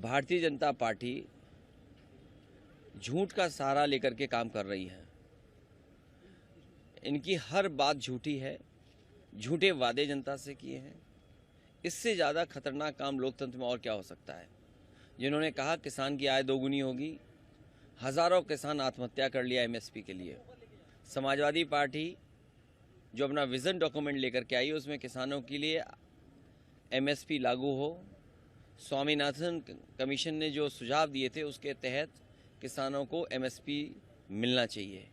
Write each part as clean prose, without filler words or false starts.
Bharatiya Janata party झूठ का सहारा लेकर के काम कर रही है। इनकी हर बात झूठी है, झूठे वादे जनता से किए हैं। इससे ज़्यादा खतरनाक काम लोकतंत्र में और क्या हो सकता है। जिन्होंने कहा किसान की आय दोगुनी होगी, हज़ारों किसान आत्महत्या कर लिया एमएसपी के लिए। समाजवादी पार्टी जो अपना विज़न डॉक्यूमेंट लेकर के आई, उसमें किसानों के लिए एमएसपी लागू हो। स्वामीनाथन कमीशन ने जो सुझाव दिए थे उसके तहत किसानों को एमएसपी मिलना चाहिए।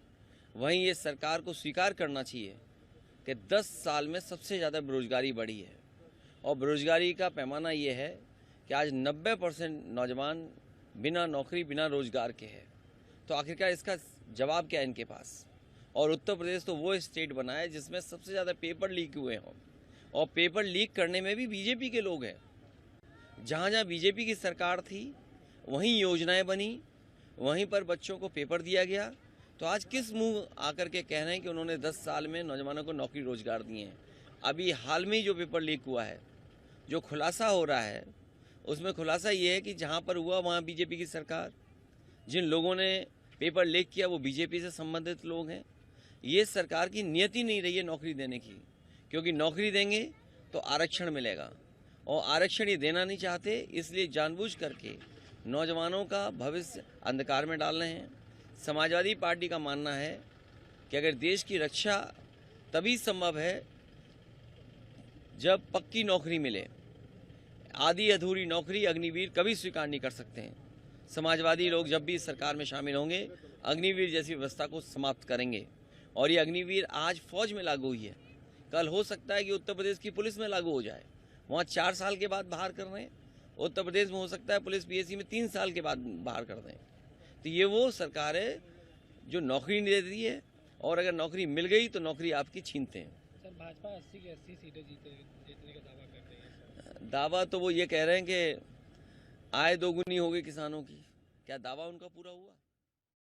वहीं ये सरकार को स्वीकार करना चाहिए कि 10 साल में सबसे ज़्यादा बेरोजगारी बढ़ी है और बेरोजगारी का पैमाना ये है कि आज 90% नौजवान बिना नौकरी बिना रोजगार के हैं। तो आखिरकार इसका जवाब क्या है इनके पास। और उत्तर प्रदेश तो वो स्टेट बना है जिसमें सबसे ज़्यादा पेपर लीक हुए हों, और पेपर लीक करने में भी बीजेपी के लोग हैं। जहाँ जहाँ बीजेपी की सरकार थी वहीं योजनाएं बनी, वहीं पर बच्चों को पेपर दिया गया। तो आज किस मुंह आकर के कह रहे हैं कि उन्होंने 10 साल में नौजवानों को नौकरी रोजगार दिए हैं। अभी हाल में ही जो पेपर लीक हुआ है, जो खुलासा हो रहा है, उसमें खुलासा ये है कि जहाँ पर हुआ वहाँ बीजेपी की सरकार, जिन लोगों ने पेपर लीक किया वो बीजेपी से संबंधित लोग हैं। ये सरकार की नियति नहीं रही है नौकरी देने की, क्योंकि नौकरी देंगे तो आरक्षण मिलेगा और आरक्षण ये देना नहीं चाहते, इसलिए जानबूझ करके नौजवानों का भविष्य अंधकार में डाल रहे हैं। समाजवादी पार्टी का मानना है कि अगर देश की रक्षा तभी संभव है जब पक्की नौकरी मिले। आधी अधूरी नौकरी अग्निवीर कभी स्वीकार नहीं कर सकते हैं। समाजवादी लोग जब भी इस सरकार में शामिल होंगे, अग्निवीर जैसी व्यवस्था को समाप्त करेंगे। और ये अग्निवीर आज फौज में लागू हुई है, कल हो सकता है कि उत्तर प्रदेश की पुलिस में लागू हो जाए। वहाँ 4 साल के बाद बाहर कर रहे हैं, उत्तर प्रदेश में हो सकता है पुलिस पीएससी में 3 साल के बाद बाहर कर दें। तो ये वो सरकार है जो नौकरी नहीं देती है, और अगर नौकरी मिल गई तो नौकरी आपकी छीनते हैं। सर, भाजपा 80 की 80 सीटें जीतने का दावा कर रही है। दावा तो वो ये कह रहे हैं कि आय दोगुनी हो गई किसानों की। क्या दावा उनका पूरा हुआ?